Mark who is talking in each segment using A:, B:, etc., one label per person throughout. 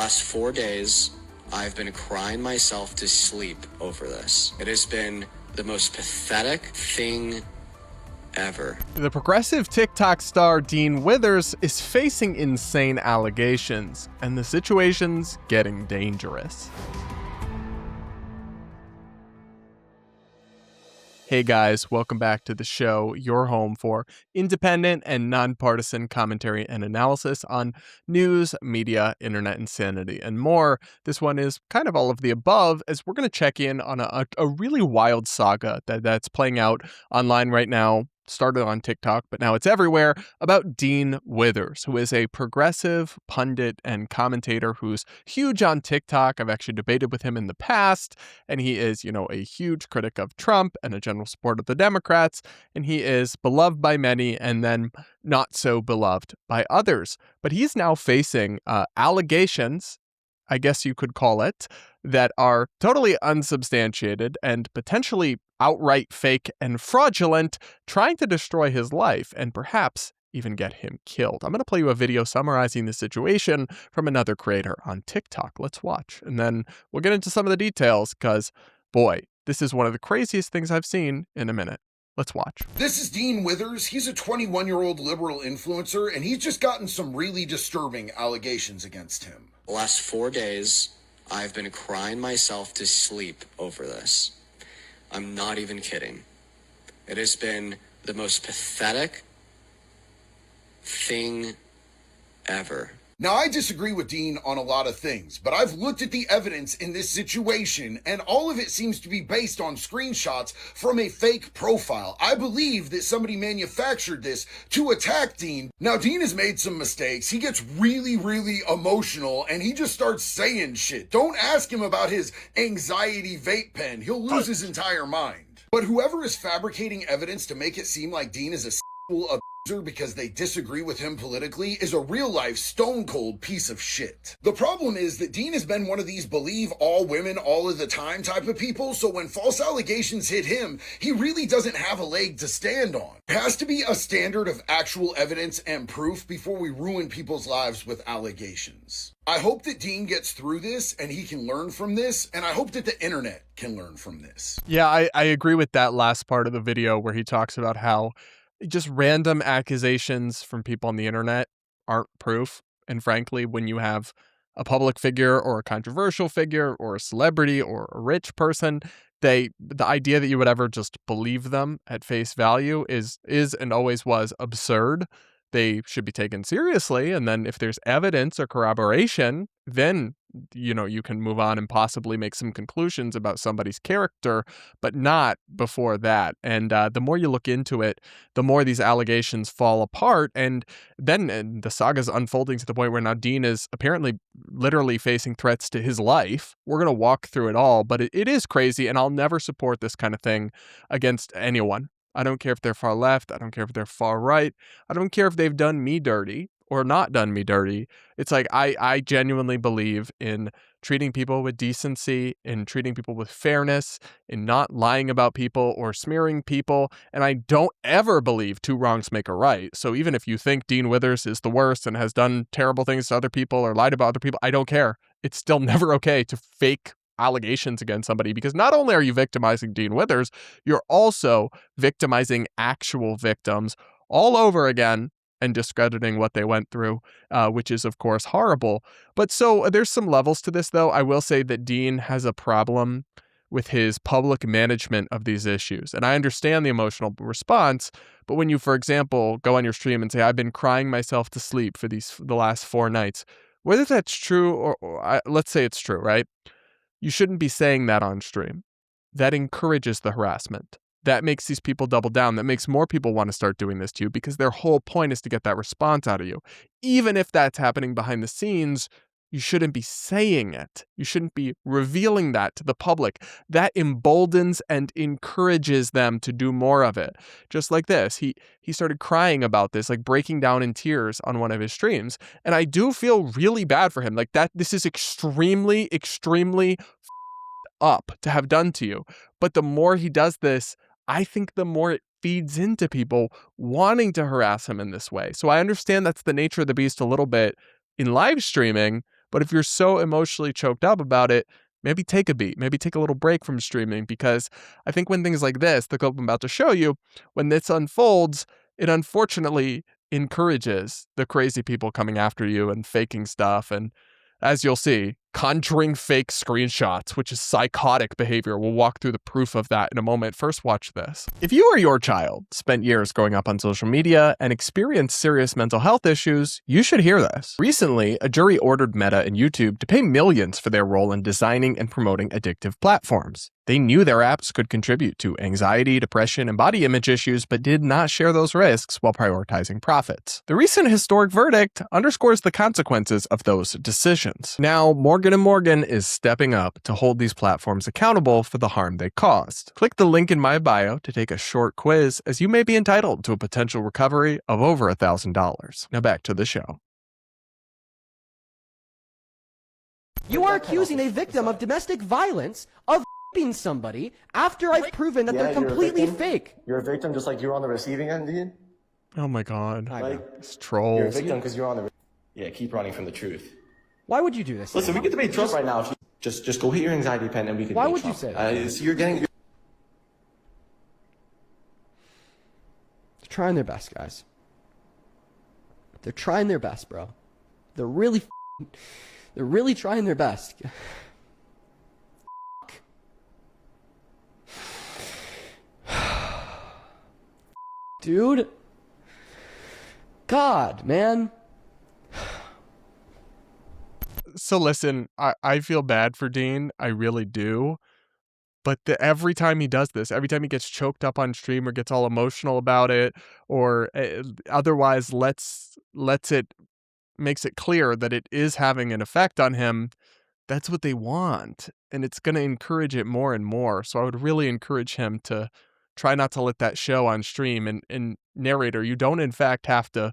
A: Last 4 days, I've been crying myself to sleep over this. It has been the most pathetic thing ever.
B: The progressive TikTok star Dean Withers is facing insane allegations, and the situation's getting dangerous. Hey guys, welcome back to the show, your home for independent and nonpartisan commentary and analysis on news, media, internet insanity, and more. This one is kind of all of the above, as we're going to check in on a really wild saga that's playing out online right now. Started on TikTok, but now it's everywhere, about Dean Withers, who is a progressive pundit and commentator who's huge on TikTok. I've actually debated with him in the past, and he is, a huge critic of Trump and a general supporter of the Democrats, and he is beloved by many and then not so beloved by others. But he's now facing allegations, I guess you could call it, that are totally unsubstantiated and potentially outright fake and fraudulent, trying to destroy his life and perhaps even get him killed. I'm going to play you a video summarizing the situation from another creator on TikTok. Let's watch. And then we'll get into some of the details because, boy, this is one of the craziest things I've seen in a minute. Let's watch.
C: This is Dean Withers. He's a 21-year-old liberal influencer, and he's just gotten some really disturbing allegations against him.
A: The last 4 days, I've been crying myself to sleep over this. I'm not even kidding. It has been the most pathetic thing ever.
C: Now, I disagree with Dean on a lot of things, but I've looked at the evidence in this situation, and all of it seems to be based on screenshots from a fake profile. I believe that somebody manufactured this to attack Dean. Now, Dean has made some mistakes. He gets really, really emotional, and he just starts saying shit. Don't ask him about his anxiety vape pen. He'll lose his entire mind. But whoever is fabricating evidence to make it seem like Dean is a abuser because they disagree with him politically is a real-life stone-cold piece of shit. The problem is that Dean has been one of these believe all women all of the time type of people, so when false allegations hit him, he really doesn't have a leg to stand on. There has to be a standard of actual evidence and proof before we ruin people's lives with allegations. I hope that Dean gets through this and he can learn from this, and I hope that the internet can learn from this.
B: Yeah, I agree with that last part of the video where he talks about how just random accusations from people on the internet aren't proof. And frankly, when you have a public figure or a controversial figure or a celebrity or a rich person, the idea that you would ever just believe them at face value is and always was absurd. They should be taken seriously. And then if there's evidence or corroboration, then, you can move on and possibly make some conclusions about somebody's character, but not before that. And the more you look into it, the more these allegations fall apart. And then the saga's unfolding to the point where now Dean is apparently literally facing threats to his life. We're going to walk through it all, but it is crazy. And I'll never support this kind of thing against anyone. I don't care if they're far left. I don't care if they're far right. I don't care if they've done me dirty or not done me dirty. It's like I genuinely believe in treating people with decency, in treating people with fairness, in not lying about people or smearing people. And I don't ever believe two wrongs make a right. So even if you think Dean Withers is the worst and has done terrible things to other people or lied about other people, I don't care. It's still never okay to fake allegations against somebody, because not only are you victimizing Dean Withers, you're also victimizing actual victims all over again and discrediting what they went through, which is, of course, horrible. But so there's some levels to this, though. I will say that Dean has a problem with his public management of these issues. And I understand the emotional response, but when you, for example, go on your stream and say, I've been crying myself to sleep for the last 4 nights, whether that's true or let's say it's true, right? You shouldn't be saying that on stream. That encourages the harassment. That makes these people double down. That makes more people want to start doing this to you because their whole point is to get that response out of you. Even if that's happening behind the scenes, you shouldn't be saying it. You shouldn't be revealing that to the public. That emboldens and encourages them to do more of it. Just like this. He started crying about this, like breaking down in tears on one of his streams. And I do feel really bad for him. Like that, this is extremely, extremely up to have done to you. But the more he does this, I think the more it feeds into people wanting to harass him in this way. So I understand that's the nature of the beast a little bit in live streaming, But if you're so emotionally choked up about it, maybe take a beat, maybe take a little break from streaming, because I think when things like this, the clip I'm about to show you, when this unfolds, it unfortunately encourages the crazy people coming after you and faking stuff. And as you'll see, conjuring fake screenshots, which is psychotic behavior. We'll walk through the proof of that in a moment. First, watch this. If you or your child spent years growing up on social media and experienced serious mental health issues, you should hear this. Recently, a jury ordered Meta and YouTube to pay millions for their role in designing and promoting addictive platforms. They knew their apps could contribute to anxiety, depression, and body image issues, but did not share those risks while prioritizing profits. The recent historic verdict underscores the consequences of those decisions. Now, Morgan & Morgan is stepping up to hold these platforms accountable for the harm they caused. Click the link in my bio to take a short quiz, as you may be entitled to a potential recovery of over $1,000. Now back to the show.
D: You are accusing a victim of domestic violence of somebody after I've proven that they're completely fake.
E: You're a victim just like you're on the receiving end, dude.
B: Oh my god.
E: Like,
B: it's trolls.
E: You're a victim because you're on the... Yeah, keep running from the truth.
D: Why would you do this?
E: Listen, we get to debate Trump right now. If you just go hit your anxiety pen and we can
D: Why
E: debate
D: would
E: Trump.
D: you say that?
E: So you're getting...
D: They're trying their best, guys. They're trying their best, bro. They're really trying their best. Dude. God, man.
B: So listen, I feel bad for Dean. I really do. But every time he does this, every time he gets choked up on stream or gets all emotional about it, or otherwise makes it clear that it is having an effect on him, that's what they want. And it's going to encourage it more and more. So I would really encourage him to try not to let that show on stream. And narrator, you don't in fact have to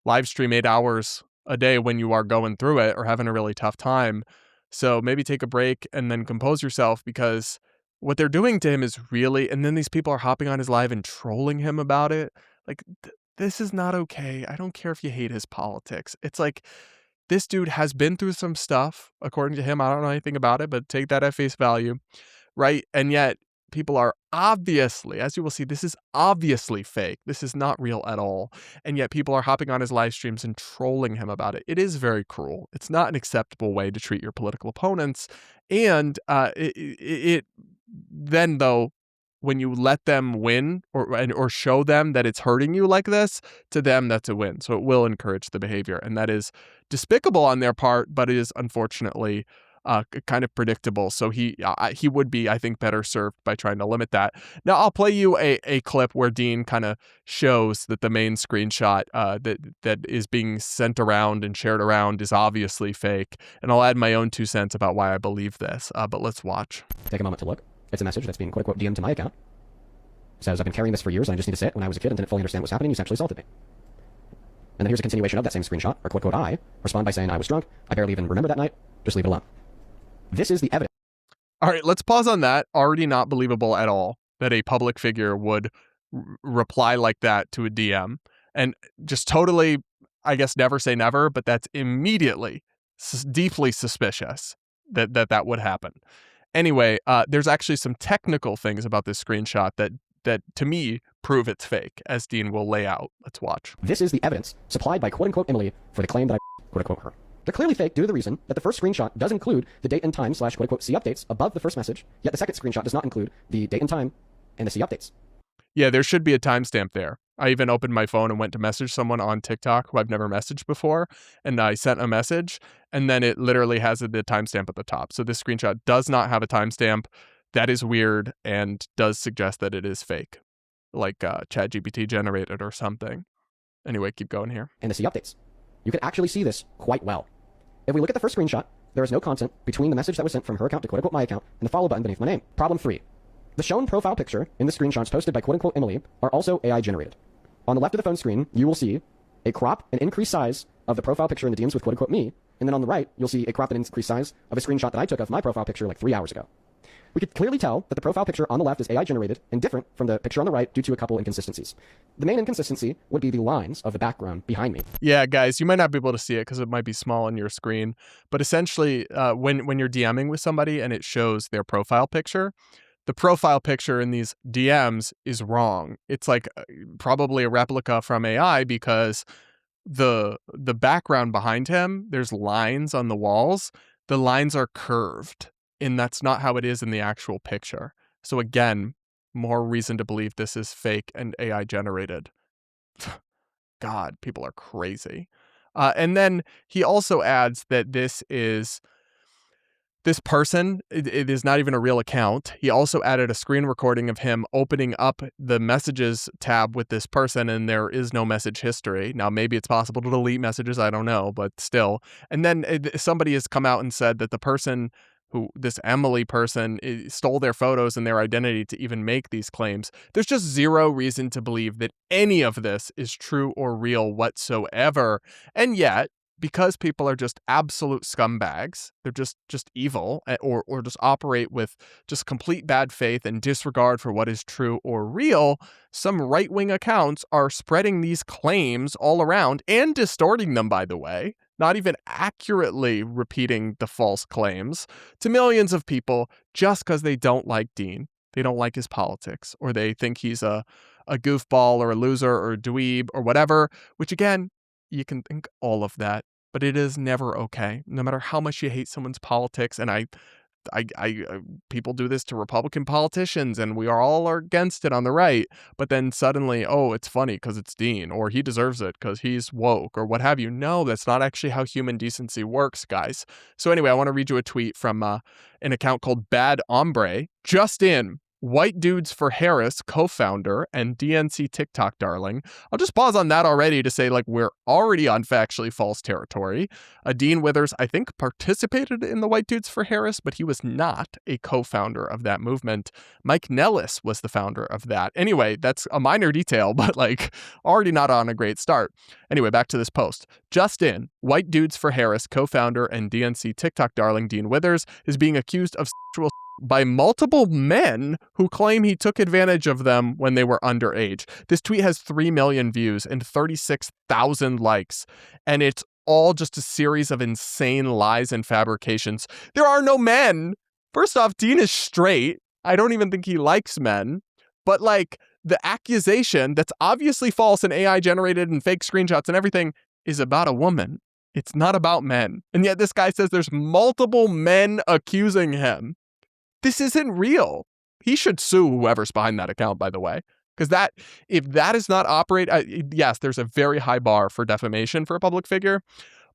B: live stream 8 hours a day when you are going through it or having a really tough time. So maybe take a break and then compose yourself, because what they're doing to him is really, and then these people are hopping on his live and trolling him about it. Like, this is not okay. I don't care if you hate his politics. It's like, this dude has been through some stuff, according to him. I don't know anything about it, but take that at face value, right? And yet people are obviously, as you will see, this is obviously fake. This is not real at all. And yet people are hopping on his live streams and trolling him about it. It is very cruel. It's not an acceptable way to treat your political opponents. And then, though, when you let them win or show them that it's hurting you like this, to them, that's a win. So it will encourage the behavior. And that is despicable on their part, but it is unfortunately kind of predictable. So he would be, I think, better served by trying to limit that. Now, I'll play you a clip where Dean kind of shows that the main screenshot that is being sent around and shared around is obviously fake. And I'll add my own 2 cents about why I believe this. But let's watch.
D: Take a moment to look. It's a message that's being quote-unquote DM'd to my account. It says, I've been carrying this for years and I just need to say it. When I was a kid and didn't fully understand what was happening, you sexually assaulted me. And then here's a continuation of that same screenshot, or quote-unquote I respond by saying I was drunk. I barely even remember that night. Just leave it alone. This is the evidence.
B: All right, let's pause on that. Already not believable at all that a public figure would reply like that to a DM. And just totally, I guess, never say never, but that's immediately deeply suspicious that would happen. Anyway, there's actually some technical things about this screenshot that to me prove it's fake, as Dean will lay out. Let's watch.
D: This is the evidence supplied by quote-unquote Emily for the claim that I quote-unquote her. They're clearly fake due to the reason that the first screenshot does include the date and time / quote-unquote see updates above the first message, yet the second screenshot does not include the date and time and the see updates.
B: Yeah, there should be a timestamp there. I even opened my phone and went to message someone on TikTok who I've never messaged before, and I sent a message, and then it literally has the timestamp at the top. So this screenshot does not have a timestamp. That is weird and does suggest that it is fake, like ChatGPT generated or something. Anyway, keep going here.
D: And the see updates. You can actually see this quite well. If we look at the first screenshot, there is no content between the message that was sent from her account to quote-unquote my account and the follow button beneath my name. Problem 3. The shown profile picture in the screenshots posted by quote-unquote Emily are also AI generated. On the left of the phone screen, you will see a crop and increased size of the profile picture in the DMs with quote-unquote me, and then on the right, you'll see a crop and increased size of a screenshot that I took of my profile picture like 3 hours ago. We could clearly tell that the profile picture on the left is AI generated and different from the picture on the right due to a couple inconsistencies. The main inconsistency would be the lines of the background behind me.
B: Yeah, guys, you might not be able to see it because it might be small on your screen. But essentially, when you're DMing with somebody and it shows their profile picture, the profile picture in these DMs is wrong. It's like probably a replica from AI because the background behind him, there's lines on the walls. The lines are curved, and that's not how it is in the actual picture. So again, more reason to believe this is fake and AI generated. God, people are crazy. And then he also adds that this person, it is not even a real account. He also added a screen recording of him opening up the messages tab with this person, and there is no message history. Now, maybe it's possible to delete messages. I don't know, but still. And then somebody has come out and said that the person this Emily person stole their photos and their identity to even make these claims. There's just zero reason to believe that any of this is true or real whatsoever. And yet, because people are just absolute scumbags, they're just evil, or just operate with just complete bad faith and disregard for what is true or real, some right-wing accounts are spreading these claims all around and distorting them, by the way, not even accurately repeating the false claims to millions of people just because they don't like Dean. They don't like his politics, or they think he's a goofball or a loser or a dweeb or whatever, which again, you can think all of that, but it is never okay. No matter how much you hate someone's politics, and I people do this to Republican politicians, and we are all against it on the right. But then suddenly, oh, it's funny because it's Dean, or he deserves it because he's woke, or what have you. No, that's not actually how human decency works, guys. So anyway, I want to read you a tweet from an account called Bad Hombre. Just in. White Dudes for Harris co-founder and DNC TikTok darling. I'll just pause on that already to say, like, we're already on factually false territory. Dean Withers, I think, participated in the White Dudes for Harris, but he was not a co-founder of that movement. Mike Nellis was the founder of that. Anyway, that's a minor detail, but like already not on a great start. Anyway, back to this post. Just in, White Dudes for Harris co-founder and DNC TikTok darling Dean Withers is being accused of sexual by multiple men who claim he took advantage of them when they were underage. This tweet has 3 million views and 36,000 likes, and it's all just a series of insane lies and fabrications. There are no men. First off, Dean is straight. I don't even think he likes men. But like, the accusation that's obviously false and AI generated and fake screenshots and everything is about a woman. It's not about men. And yet this guy says there's multiple men accusing him. This isn't real. He should sue whoever's behind that account, by the way, because if that is not operate, yes, there's a very high bar for defamation for a public figure,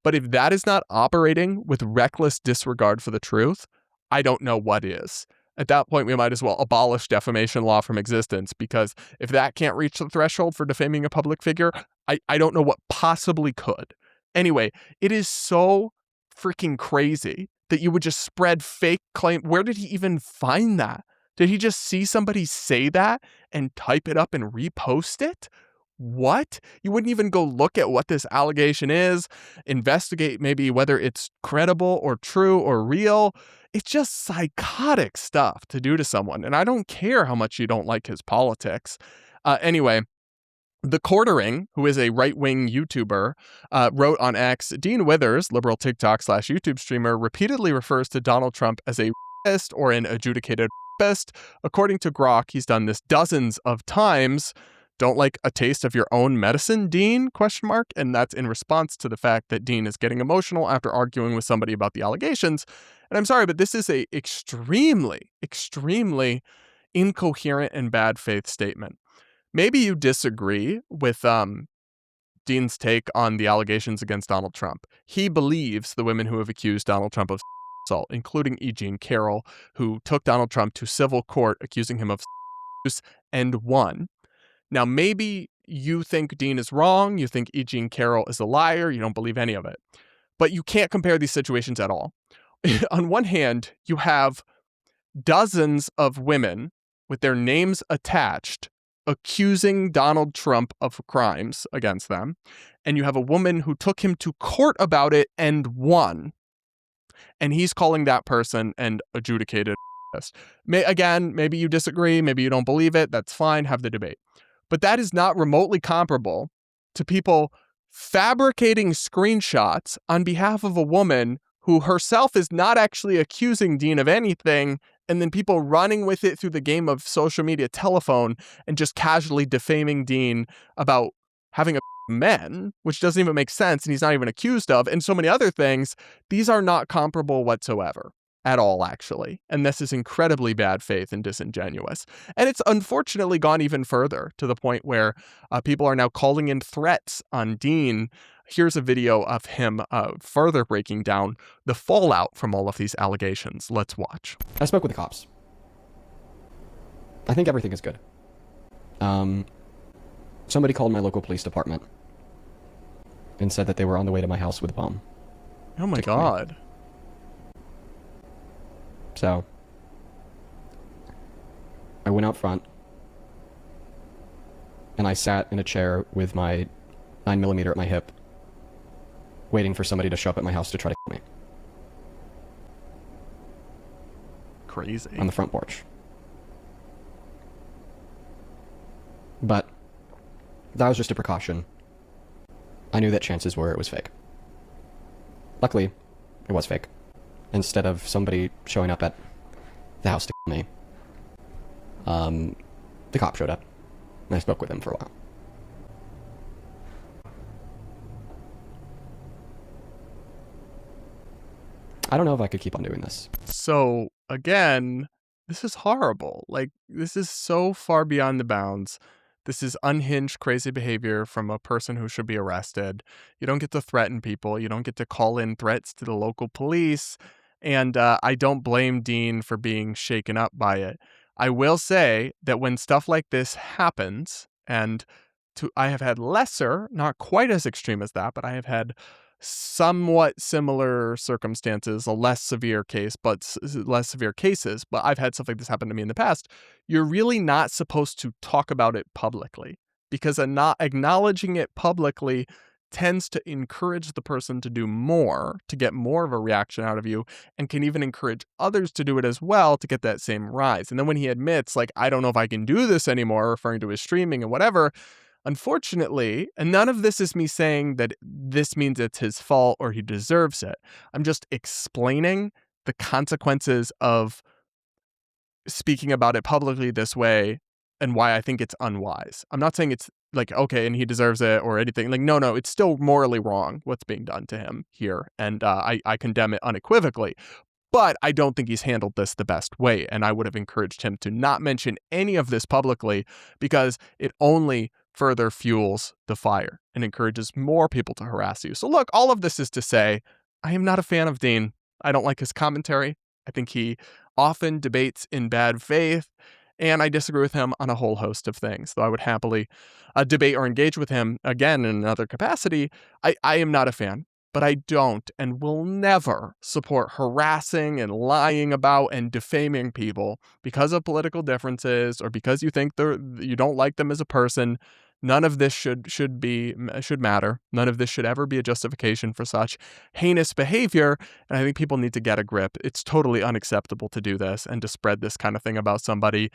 B: but if that is not operating with reckless disregard for the truth, I don't know what is. At that point, we might as well abolish defamation law from existence, because if that can't reach the threshold for defaming a public figure, I don't know what possibly could. Anyway, it is so freaking crazy that you would just spread fake claim. Where did he even find that? Did he just see somebody say that and type it up and repost it? What? You wouldn't even go look at what this allegation is, investigate maybe whether it's credible or true or real. It's just psychotic stuff to do to someone. And I don't care how much you don't like his politics. Anyway, The Quartering, who is a right-wing YouTuber, wrote on X, Dean Withers, liberal TikTok / YouTube streamer, repeatedly refers to Donald Trump as a rapist or an adjudicated rapist. According to Grok, he's done this dozens of times. Don't like a taste of your own medicine, Dean? ? And that's in response to the fact that Dean is getting emotional after arguing with somebody about the allegations. And I'm sorry, but this is a extremely, extremely incoherent and bad faith statement. Maybe you disagree with Dean's take on the allegations against Donald Trump. He believes the women who have accused Donald Trump of assault, including E. Jean Carroll, who took Donald Trump to civil court accusing him of abuse and won. Now, maybe you think Dean is wrong. You think E. Jean Carroll is a liar. You don't believe any of it. But you can't compare these situations at all. On one hand, you have dozens of women with their names attached accusing Donald Trump of crimes against them. And you have a woman who took him to court about it and won. And he's calling that person an adjudicated Again, maybe you disagree, maybe you don't believe it. That's fine. Have the debate. But that is not remotely comparable to people fabricating screenshots on behalf of a woman who herself is not actually accusing Dean of anything, and then people running with it through the game of social media telephone and just casually defaming Dean about having a men, which doesn't even make sense, and he's not even accused of, and so many other things. These are not comparable whatsoever. At all, actually. And this is incredibly bad faith and disingenuous. And it's unfortunately gone even further to the point where people are now calling in threats on Dean. Here's a video of him further breaking down the fallout from all of these allegations. Let's watch.
D: I spoke with the cops. I think everything is good. Somebody called my local police department and said that they were on the way to my house with a bomb.
B: Oh my God.
D: So, I went out front, and I sat in a chair with my 9mm at my hip, waiting for somebody to show up at my house to try to kill me.
B: Crazy.
D: On the front porch. But that was just a precaution. I knew that chances were it was fake. Luckily, it was fake. Instead of somebody showing up at the house to kill me, the cop showed up, and I spoke with him for a while. I don't know if I could keep on doing this.
B: So, again, this is horrible. Like, this is so far beyond the bounds. This is unhinged, crazy behavior from a person who should be arrested. You don't get to threaten people. You don't get to call in threats to the local police. And I don't blame Dean for being shaken up by it. I will say that when stuff like this happens, and I have had lesser, not quite as extreme as that, but I have had somewhat similar circumstances, a less severe case, but less severe cases. But I've had stuff like this happen to me in the past. You're really not supposed to talk about it publicly, because not acknowledging it publicly tends to encourage the person to do more, to get more of a reaction out of you, and can even encourage others to do it as well to get that same rise. And then when he admits, like, I don't know if I can do this anymore, referring to his streaming and whatever, unfortunately, and none of this is me saying that this means it's his fault or he deserves it. I'm just explaining the consequences of speaking about it publicly this way and why I think it's unwise. I'm not saying it's like, okay, and he deserves it or anything. Like, no, it's still morally wrong what's being done to him here. And I condemn it unequivocally. But I don't think he's handled this the best way. And I would have encouraged him to not mention any of this publicly, because it only further fuels the fire and encourages more people to harass you. So look, all of this is to say, I am not a fan of Dean. I don't like his commentary. I think he often debates in bad faith, and I disagree with him on a whole host of things. Though I would happily debate or engage with him again in another capacity, I am not a fan. But I don't and will never support harassing and lying about and defaming people because of political differences or because you think you don't like them as a person. None of this should matter. None of this should ever be a justification for such heinous behavior. And I think people need to get a grip. It's totally unacceptable to do this and to spread this kind of thing about somebody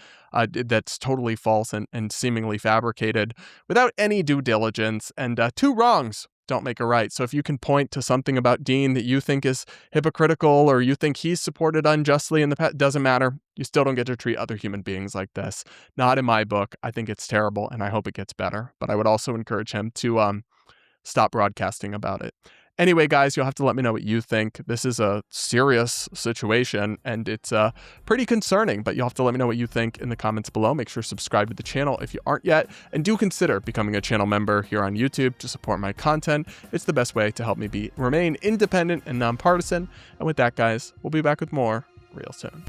B: that's totally false and seemingly fabricated without any due diligence. And two wrongs don't make a right. So if you can point to something about Dean that you think is hypocritical or you think he's supported unjustly in the past, doesn't matter. You still don't get to treat other human beings like this. Not in my book. I think it's terrible and I hope it gets better. But I would also encourage him to stop broadcasting about it. Anyway, guys, you'll have to let me know what you think. This is a serious situation and it's pretty concerning, but you'll have to let me know what you think in the comments below. Make sure to subscribe to the channel if you aren't yet, and do consider becoming a channel member here on YouTube to support my content. It's the best way to help me remain independent and nonpartisan. And with that, guys, we'll be back with more real soon.